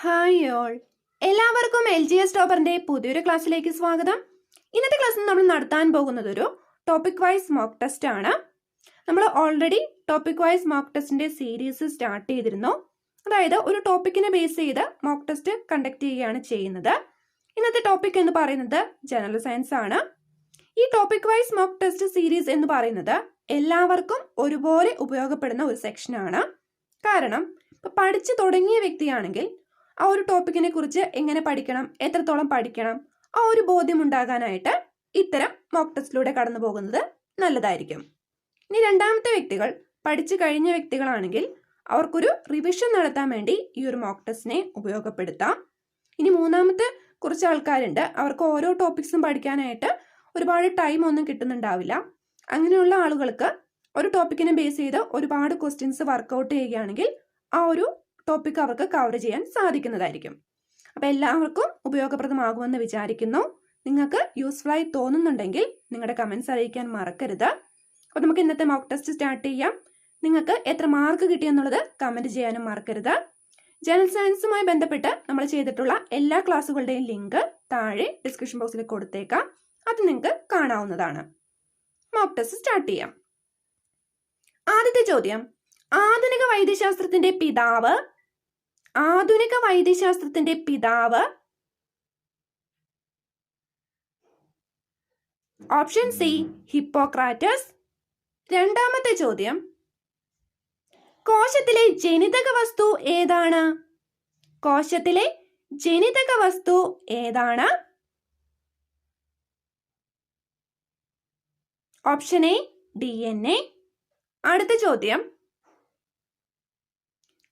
Hi all, എല്ലാവർക്കും LGS ടോപ്പറിന്റെ പുതിയൊരു ക്ലാസ്സിലേക്ക് സ്വാഗതം. ഇന്നത്തെ ക്ലാസ്സിൽ നമ്മൾ നടത്താൻ പോകുന്നത് ഒരു ടോപ്പിക് വൈസ് മോക്ക് ടെസ്റ്റ് ആണ്. നമ്മൾ ഓൾറെഡി ടോപ്പിക് വൈസ് മോക്ക് ടെസ്റ്റിന്റെ സീരീസ് സ്റ്റാർട്ട് ചെയ്തിരുന്നു. അതായത് ഒരു ടോപ്പിക്കിനെ ബേസ് ചെയ്ത് മോക്ക് ടെസ്റ്റ് കണ്ടക്ട് ചെയ്യുകയാണ് ചെയ്യുന്നത്. ഇന്നത്തെ ടോപ്പിക് എന്ന് പറയുന്നത് ജനറൽ സയൻസ് ആണ്. ഈ topic wise mock test series എന്ന് പറയുന്നത് എല്ലാവർക്കും ഒരുപോലെ ഉപയോഗപ്പെടുന്ന ഒരു സെക്ഷനാണ്. കാരണം ഇപ്പൊ പഠിച്ചു തുടങ്ങിയ വ്യക്തിയാണെങ്കിൽ ആ ഒരു ടോപ്പിക്കിനെ കുറിച്ച് എങ്ങനെ പഠിക്കണം, എത്രത്തോളം പഠിക്കണം, ആ ഒരു ബോധ്യം ഉണ്ടാകാനായിട്ട് ഇത്തരം മോക്ക് ടെസ്റ്റിലൂടെ കടന്നു പോകുന്നത് നല്ലതായിരിക്കും. ഇനി രണ്ടാമത്തെ വ്യക്തികൾ പഠിച്ചു കഴിഞ്ഞ വ്യക്തികളാണെങ്കിൽ അവർക്കൊരു റിവിഷൻ നടത്താൻ വേണ്ടി ഈ ഒരു മോക്ക് ടെസ്റ്റിനെ ഉപയോഗപ്പെടുത്താം. ഇനി മൂന്നാമത്തെ കുറച്ച് ആൾക്കാരുണ്ട്, അവർക്ക് ഓരോ ടോപ്പിക്സും പഠിക്കാനായിട്ട് ഒരുപാട് ടൈം ഒന്നും കിട്ടുന്നുണ്ടാവില്ല. അങ്ങനെയുള്ള ആളുകൾക്ക് ഒരു ടോപ്പിക്കിനെ ബേസ് ചെയ്ത് ഒരുപാട് ക്വസ്റ്റ്യൻസ് വർക്കൗട്ട് ചെയ്യുകയാണെങ്കിൽ ആ ഒരു ടോപ്പിക് അവർക്ക് കവർ ചെയ്യാൻ സാധിക്കുന്നതായിരിക്കും. അപ്പം എല്ലാവർക്കും ഉപയോഗപ്രദമാകുമെന്ന് വിചാരിക്കുന്നു. നിങ്ങൾക്ക് യൂസ്ഫുൾ ആയി തോന്നുന്നുണ്ടെങ്കിൽ നിങ്ങളുടെ കമൻസ് അറിയിക്കാൻ മറക്കരുത്. അപ്പോൾ നമുക്ക് ഇന്നത്തെ മോക്ക് ടെസ്റ്റ് സ്റ്റാർട്ട് ചെയ്യാം. നിങ്ങൾക്ക് എത്ര മാർക്ക് കിട്ടിയെന്നുള്ളത് കമൻറ്റ് ചെയ്യാനും മറക്കരുത്. ജനറൽ സയൻസുമായി ബന്ധപ്പെട്ട് നമ്മൾ ചെയ്തിട്ടുള്ള എല്ലാ ക്ലാസ്സുകളുടെയും ലിങ്ക് താഴെ ഡിസ്ക്രിപ്ഷൻ ബോക്സിൽ കൊടുത്തേക്കാം. അത് നിങ്ങൾക്ക് കാണാവുന്നതാണ്. മോക്ക് ടെസ്റ്റ് സ്റ്റാർട്ട് ചെയ്യാം. ആദ്യത്തെ ചോദ്യം, ആധുനിക വൈദ്യശാസ്ത്രത്തിന്റെ പിതാവ് ഓപ്ഷൻ സി ഹിപ്പോക്രാറ്റസ്. രണ്ടാമത്തെ ചോദ്യം, കോശത്തിലെ ജനിതക വസ്തു ഏതാണ്? Option A DNA. അടുത്ത ചോദ്യം,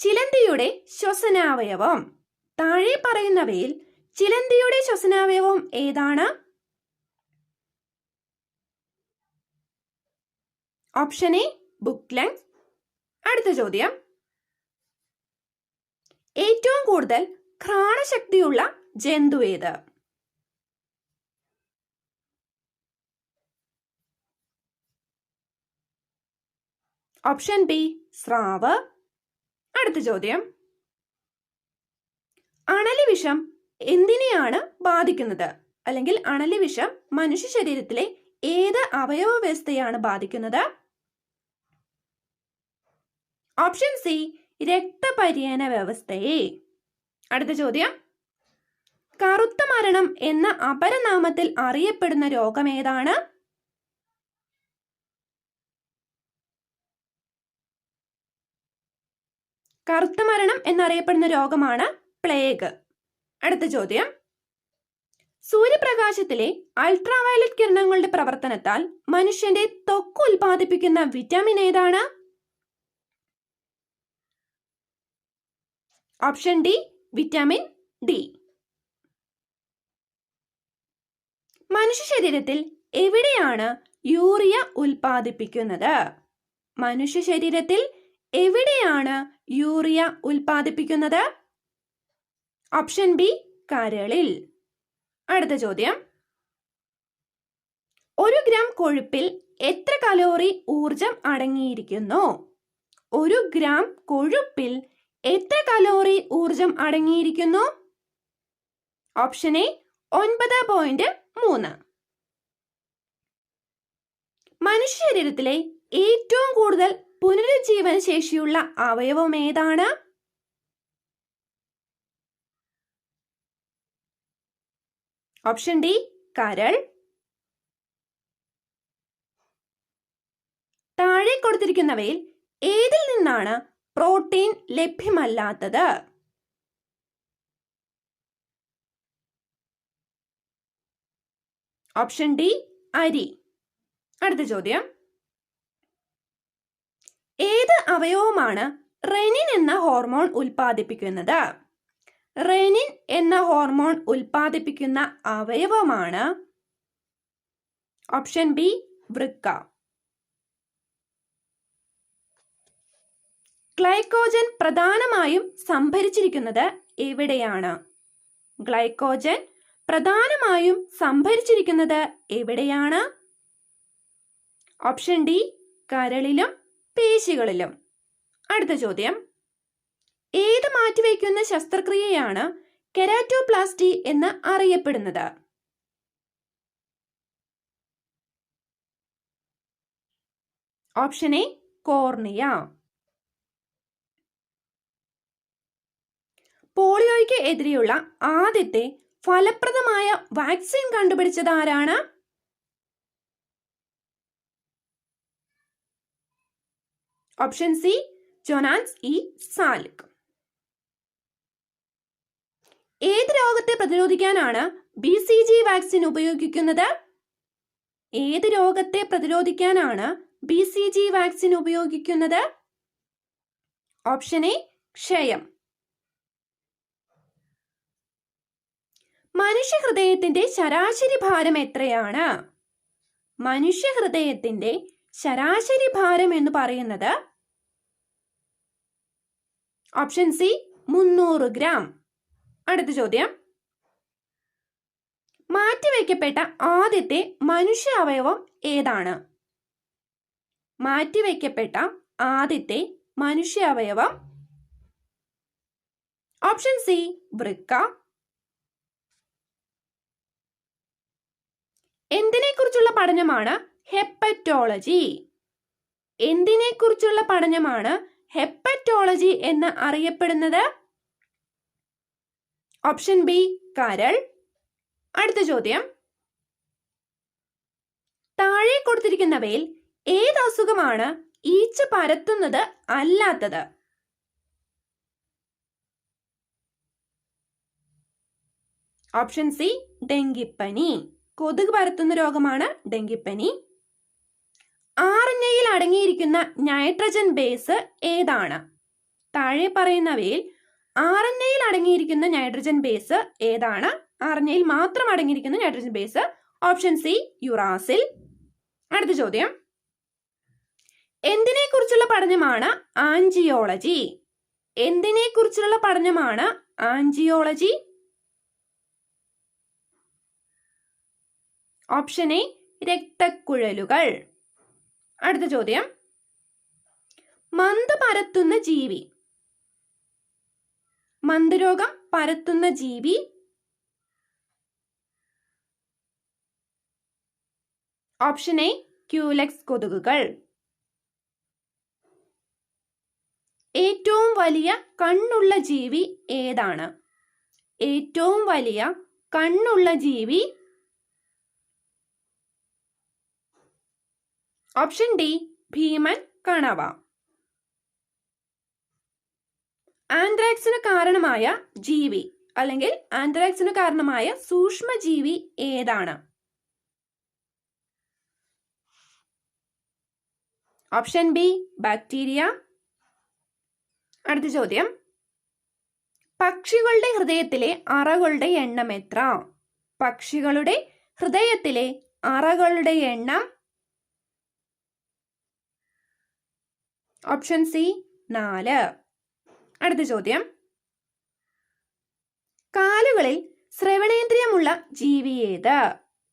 ചിലന്തിയുടെ ശ്വസനാവയവം. താഴെ പറയുന്നവയിൽ ചിലന്തിയുടെ ശ്വസനാവയവം ഏതാണ്? Option A book lungs. അടുത്ത ചോദ്യം, ഏറ്റവും കൂടുതൽ ഘ്രാണശക്തിയുള്ള ജന്തു ഏത്? ഓപ്ഷൻ ബി സ്രാവ്. അടുത്ത ചോദ്യം, അണലി വിഷം എന്തിനെയാണ് ബാധിക്കുന്നത്? അല്ലെങ്കിൽ അണലി വിഷം മനുഷ്യ ശരീരത്തിലെ ഏത് അവയവ വ്യവസ്ഥയാണ് ബാധിക്കുന്നത്? ഓപ്ഷൻ സി രക്തപര്യന വ്യവസ്ഥയെ. അടുത്ത ചോദ്യം, കറുത്ത മരണം എന്ന അപരനാമത്തിൽ അറിയപ്പെടുന്ന രോഗം ഏതാണ്? കറുത്ത മരണം എന്നറിയപ്പെടുന്ന രോഗമാണ് പ്ലേഗ്. അടുത്ത ചോദ്യം, സൂര്യപ്രകാശത്തിലെ അൾട്രാവയലറ്റ് കിരണങ്ങളുടെ പ്രവർത്തനത്താൽ മനുഷ്യന്റെ ത്വക്ക് ഉൽപ്പാദിപ്പിക്കുന്ന വിറ്റാമിൻ ഏതാണ്? Option D vitamin D. മനുഷ്യ ശരീരത്തിൽ എവിടെയാണ് യൂറിയ ഉൽപ്പാദിപ്പിക്കുന്നത്? ഓപ്ഷൻ ബി കരളിൽ. അടുത്ത ചോദ്യം, ഒരു ഗ്രാം കൊഴുപ്പിൽ എത്ര കലോറി ഊർജം അടങ്ങിയിരിക്കുന്നു? Option A 9.3. മനുഷ്യ ശരീരത്തിലെ ഏറ്റവും കൂടുതൽ പുനരുജ്ജീവന ശേഷിയുള്ള അവയവം ഏതാണ്? ഓപ്ഷൻ ഡി കരൾ. താഴെ കൊടുത്തിരിക്കുന്നവയിൽ ഏതിൽ നിന്നാണ് പ്രോട്ടീൻ ലഭ്യമല്ലാത്തത്? ഓപ്ഷൻ ഡി അരി. അടുത്ത ചോദ്യം, ഏത് അവയവമാണ് റെനിൻ എന്ന ഹോർമോൺ ഉൽപ്പാദിപ്പിക്കുന്നത്? അവയവമാണ് ഓപ്ഷൻ ബി വൃക്ക. ഗ്ലൈക്കോജൻ പ്രധാനമായും സംഭരിച്ചിരിക്കുന്നത് എവിടെയാണ്? ഓപ്ഷൻ ഡി കരളിലും പേശികളിലും. അടുത്ത ചോദ്യം, ഏത് മാറ്റിവെക്കുന്ന ശസ്ത്രക്രിയയാണ് കെരാറ്റോപ്ലാസ്റ്റി എന്ന് അറിയപ്പെടുന്നത്? Option A cornea. പോളിയോയ്ക്ക് എതിരെയുള്ള ആദ്യത്തെ ഫലപ്രദമായ വാക്സിൻ കണ്ടുപിടിച്ചത് ആരാണ്? Option C Jonas E Salk. ഏത് രോഗത്തെ പ്രതിരോധിക്കാനാണ് BCG വാക്സിൻ ഉപയോഗിക്കുന്നത്? ഏത് രോഗത്തെ പ്രതിരോധിക്കാനാണ് BCG വാക്സിൻ ഉപയോഗിക്കുന്നത്? ഓപ്ഷൻ എ ക്ഷയം. മനുഷ്യഹൃദയത്തിന്റെ ശരാശരി ഭാരം എത്രയാണ്? മനുഷ്യഹൃദയത്തിന്റെ ശരാശരി ഭാരം എന്ന് പറയുന്നത് ഓപ്ഷൻ സി 300 ഗ്രാം. അടുത്ത ചോദ്യം, മാറ്റിവെക്കപ്പെട്ട ആദ്യത്തെ മനുഷ്യ അവയവം ഏതാണ്? മാറ്റിവെക്കപ്പെട്ട ആദ്യത്തെ മനുഷ്യ അവയവം ഓപ്ഷൻ സി വൃക്ക. എന്തിനെക്കുറിച്ചുള്ള പഠനമാണ് ഹെപ്പറ്റോളജി? എന്തിനെക്കുറിച്ചുള്ള പഠനമാണ് ഹെപ്പറ്റോളജി എന്ന് അറിയപ്പെടുന്നത്? ഓപ്ഷൻ ബി കരൾ. അടുത്ത ചോദ്യം, താഴെ കൊടുത്തിരിക്കുന്നവയിൽ ഏത് അസുഖമാണ് ഈച്ച പരത്തുന്നത് അല്ലാത്തത്? ഓപ്ഷൻ സി ഡെങ്കിപ്പനി. കൊതുക് പരത്തുന്ന രോഗമാണ് ഡെങ്കിപ്പനി. RNAയിൽ അടങ്ങിയിരിക്കുന്ന നൈട്രജൻ ബേസ് ഏതാണ്? താഴെ പറയുന്നവയിൽ RNAയിൽ അടങ്ങിയിരിക്കുന്ന നൈട്രജൻ ബേസ് ഏതാണ്? RNAയിൽ മാത്രം അടങ്ങിയിരിക്കുന്ന nitrogen base option C uracil. അടുത്ത ചോദ്യം, എന്തിനെക്കുറിച്ചുള്ള പഠനമാണ് ആൻജിയോളജി? എന്തിനെക്കുറിച്ചുള്ള പഠനമാണ് ആൻജിയോളജി? ഓപ്ഷൻ എ രക്തക്കുഴലുകൾ. അടുത്ത ചോദ്യം, മന്ത് പരത്തുന്ന ജീവി. മന്ത് രോഗം പരത്തുന്ന ജീവി ഓപ്ഷൻ എ ക്യൂലെക്സ് കൊതുകുകൾ. ഏറ്റവും വലിയ കണ്ണുള്ള ജീവി ഏതാണ്? ഏറ്റവും വലിയ കണ്ണുള്ള ജീവി ഓപ്ഷൻ ഡി ഭീമൻ കണവ. ആന്ത്രാക്സിന് കാരണമായ ജീവി അല്ലെങ്കിൽ ആന്ത്രാക്സിന് കാരണമായ സൂക്ഷ്മജീവി ഏതാണ്? Option B bacteria. അടുത്ത ചോദ്യം, പക്ഷികളുടെ ഹൃദയത്തിലെ അറകളുടെ എണ്ണം എത്ര? പക്ഷികളുടെ ഹൃദയത്തിലെ അറകളുടെ എണ്ണം ഓപ്ഷൻ സി 4. അടുത്ത ചോദ്യം, കാലുകളിൽ ശ്രവണേന്ദ്രിയമുള്ള ജീവി ഏത്?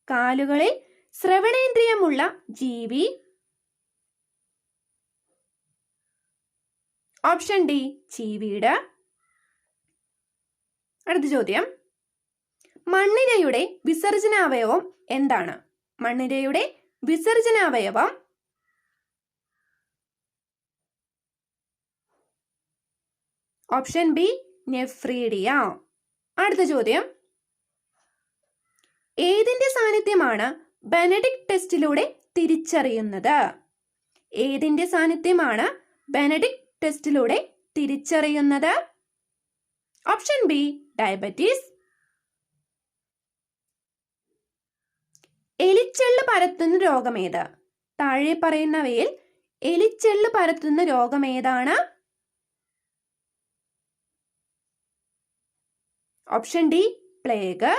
കാലുകളിൽ ശ്രവണേന്ദ്രിയമുള്ള ജീവി ഓപ്ഷൻ ഡി ചീവീട്. അടുത്ത ചോദ്യം, മണ്ണിരയുടെ വിസർജനാവയവം എന്താണ്? മണ്ണിരയുടെ വിസർജനാവയവം ഓപ്ഷൻ ബി നെഫ്രീഡിയ. അടുത്ത ചോദ്യം, ഏതിന്റെ സാന്നിധ്യമാണ് ബെനഡിക്ട് ടെസ്റ്റിലൂടെ തിരിച്ചറിയുന്നത്? ഏതിന്റെ സാന്നിധ്യമാണ് ബെനഡിക്ട് ടെസ്റ്റിലൂടെ തിരിച്ചറിയുന്നത്? Option B diabetes. എലിച്ചെള്ള് പരത്തുന്ന രോഗമേത്? താഴെ പറയുന്നവയിൽ എലിച്ചെള്ള് പരത്തുന്ന രോഗമേതാണ്? Option D plague.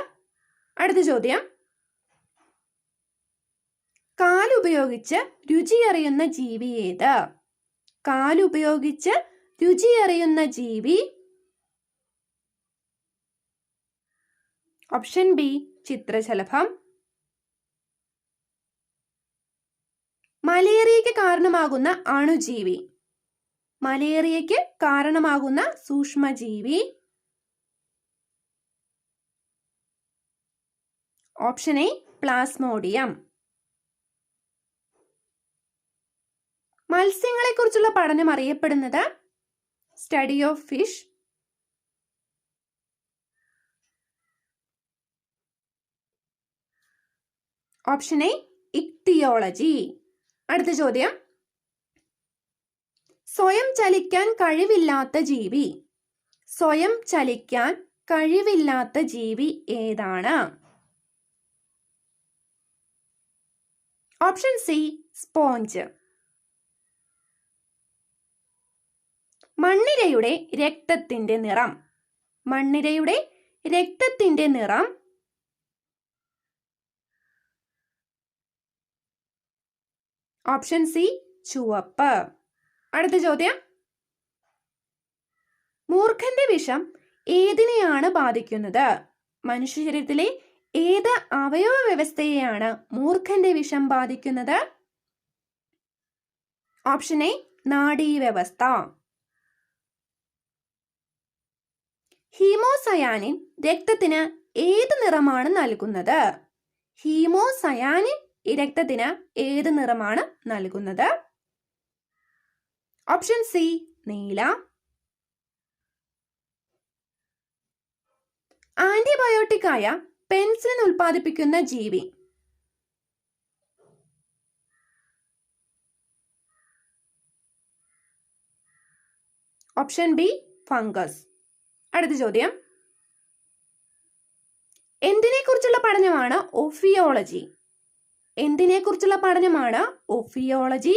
അടുത്ത ചോദ്യം, കാലുപയോഗിച്ച് രുചിയറിയുന്ന ജീവി ഏത്? കാലുപയോഗിച്ച് രുചിയറിയുന്ന ജീവി ഓപ്ഷൻ ബി ചിത്രശലഭം. മലേറിയയ്ക്ക് കാരണമാകുന്ന അണുജീവി. മലേറിയയ്ക്ക് കാരണമാകുന്ന സൂക്ഷ്മജീവി? Option A plasmodium. മത്സ്യങ്ങളെക്കുറിച്ചുള്ള പഠനം അറിയപ്പെടുന്നത് study of fish. Option A ichthyology. അടുത്ത ചോദ്യം, സ്വയം ചലിക്കാൻ കഴിവില്ലാത്ത ജീവി. സ്വയം ചലിക്കാൻ കഴിവില്ലാത്ത ജീവി ഏതാണ്? Option C sponge. മണ്ണിരയുടെ രക്തത്തിന്റെ നിറം. മണ്ണിരയുടെ രക്തത്തിന്റെ നിറം. ഓപ്ഷൻ സി ചുവപ്പ്. അടുത്ത ചോദ്യം, മൂർഖന്റെ വിഷം ഏതിനെയാണ് ബാധിക്കുന്നത്? മനുഷ്യ ശരീരത്തിലെ ഏത് അവയവ വ്യവസ്ഥയെയാണ് മൂർഖന്റെ വിഷം ബാധിക്കുന്നത്? Option A നാഡീവ്യവസ്ഥ. ഹീമോസയാനിൻ രക്തത്തിന് ഏത് നിറമാണ് നൽകുന്നത്? ഹീമോസയാനിൻ രക്തത്തിന് ഏത് നിറമാണ് നൽകുന്നത്? ഓപ്ഷൻ സി നീല. ആന്റിബയോട്ടിക് ആയ പെൻസിലിൻ ഉൽപ്പാദിപ്പിക്കുന്ന ജീവി. Option B fungus. അടുത്ത ചോദ്യം, എന്തിനെക്കുറിച്ചുള്ള പഠനമാണ് ഓഫിയോളജി? എന്തിനെക്കുറിച്ചുള്ള പഠനമാണ് ഓഫിയോളജി?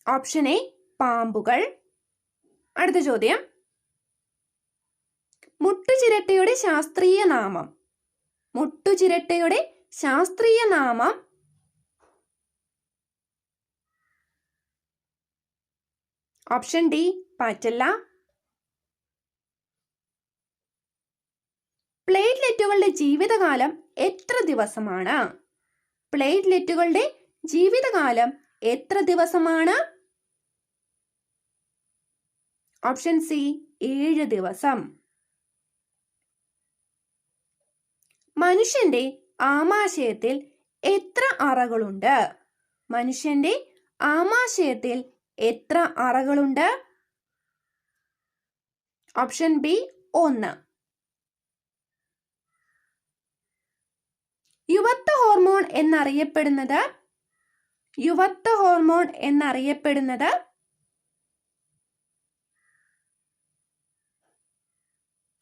ഓപ്ഷൻ എ പാമ്പുകൾ. അടുത്ത ചോദ്യം, മുട്ടുചിരട്ടയുടെ ശാസ്ത്രീയ നാമം. മുട്ടുചിരട്ടയുടെ ശാസ്ത്രീയ നാമം. Option D patella. പ്ലേറ്റ്ലെറ്റുകളുടെ ജീവിതകാലം എത്ര ദിവസമാണ്? പ്ലേറ്റ്ലെറ്റുകളുടെ ജീവിതകാലം എത്ര ദിവസമാണ്? ഓപ്ഷൻ സി 7 ദിവസം. മനുഷ്യന്റെ ആമാശയത്തിൽ എത്ര അറകളുണ്ട്? മനുഷ്യന്റെ ആമാശയത്തിൽ എത്ര അറകളുണ്ട്? Option B 1. യുവത്വ ഹോർമോൺ എന്നറിയപ്പെടുന്നത്? യുവത്വ ഹോർമോൺ എന്നറിയപ്പെടുന്നത്?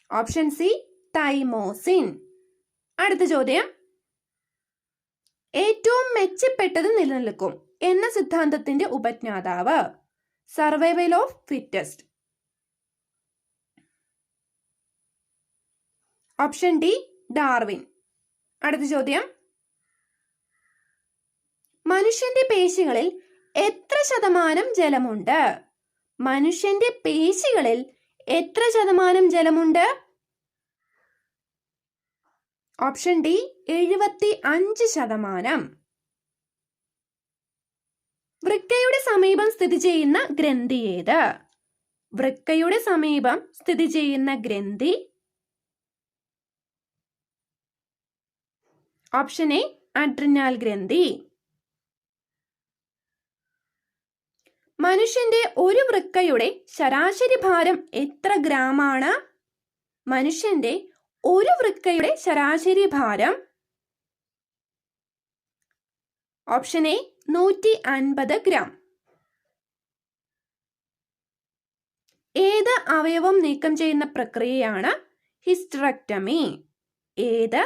Option C thymosin. അടുത്ത ചോദ്യം, ഏറ്റവും മെച്ചപ്പെട്ടത് നിലനിൽക്കും എന്ന സിദ്ധാന്തത്തിന്റെ ഉപജ്ഞാതാവ്? Survival of fittest. Option D Darwin. അടുത്ത ചോദ്യം, മനുഷ്യന്റെ പേശികളിൽ എത്ര ശതമാനം ജലമുണ്ട്? മനുഷ്യന്റെ പേശികളിൽ എത്ര ശതമാനം ജലമുണ്ട്? Option D 75%. വൃക്കയുടെ സമീപം സ്ഥിതി ചെയ്യുന്ന ഗ്രന്ഥി ഏത്? വൃക്കയുടെ സമീപം സ്ഥിതി ചെയ്യുന്ന ഗ്രന്ഥി? ഓപ്ഷൻ എ അഡ്രിനാൽ ഗ്രന്ഥി. മനുഷ്യന്റെ ഒരു വൃക്കയുടെ ശരാശരി ഭാരം എത്ര ഗ്രാമാണ്? മനുഷ്യന്റെ ഒരു വൃക്കയുടെ ശരാശരി ഭാരം? Option A 150 gram. ഏത് അവയവം നീക്കം ചെയ്യുന്ന പ്രക്രിയയാണ് ഹിസ്റ്ററക്ടമി? ഏത്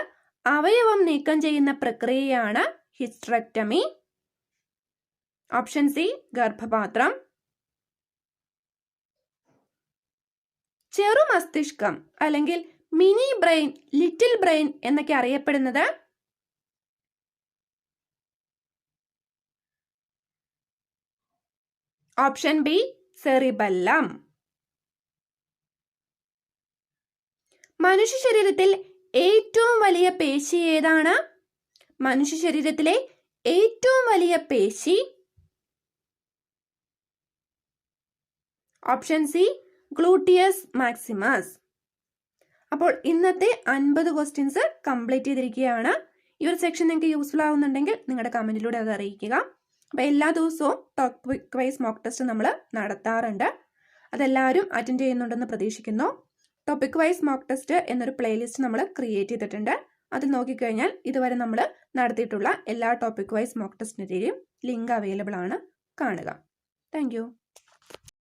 അവയവം നീക്കം ചെയ്യുന്ന പ്രക്രിയയാണ് ഹിസ്റ്ററക്ടമി? ഓപ്ഷൻ സി ഗർഭപാത്രം. ചെറു മസ്തിഷ്കം അല്ലെങ്കിൽ മിനി ബ്രെയിൻ, ലിറ്റിൽ ബ്രെയിൻ എന്നൊക്കെ അറിയപ്പെടുന്നത്? Option B cerebellum. മനുഷ്യ ശരീരത്തിൽ ഏറ്റവും വലിയ പേശി ഏതാണ്? മനുഷ്യ ശരീരത്തിലെ ഏറ്റവും വലിയ പേശി? Option C gluteus maximus. അപ്പോൾ ഇന്നത്തെ 50 ക്വസ്റ്റ്യൻസ് കംപ്ലീറ്റ് ചെയ്തിരിക്കുകയാണ്. ഈ ഒരു സെക്ഷൻ നിങ്ങൾക്ക് യൂസ്ഫുൾ ആവുന്നുണ്ടെങ്കിൽ നിങ്ങളുടെ കമന്റിലൂടെ അത് അറിയിക്കുക. അപ്പോൾ എല്ലാ ദിവസവും ടോപ്പിക് വൈസ് മോക്ക് ടെസ്റ്റ് നമ്മൾ നടത്താറുണ്ട്. അതെല്ലാവരും അറ്റൻഡ് ചെയ്യുന്നുണ്ടെന്ന് പ്രതീക്ഷിക്കുന്നു. ടോപ്പിക് വൈസ് മോക്ക് ടെസ്റ്റ് എന്നൊരു പ്ലേലിസ്റ്റ് നമ്മൾ ക്രിയേറ്റ് ചെയ്തിട്ടുണ്ട്. അത് നോക്കിക്കഴിഞ്ഞാൽ ഇതുവരെ നമ്മൾ നടത്തിയിട്ടുള്ള എല്ലാ ടോപ്പിക് വൈസ് മോക്ക് ടെസ്റ്റിൻ്റെയും ലിങ്ക് അവൈലബിൾ ആണ്. കാണുക. താങ്ക്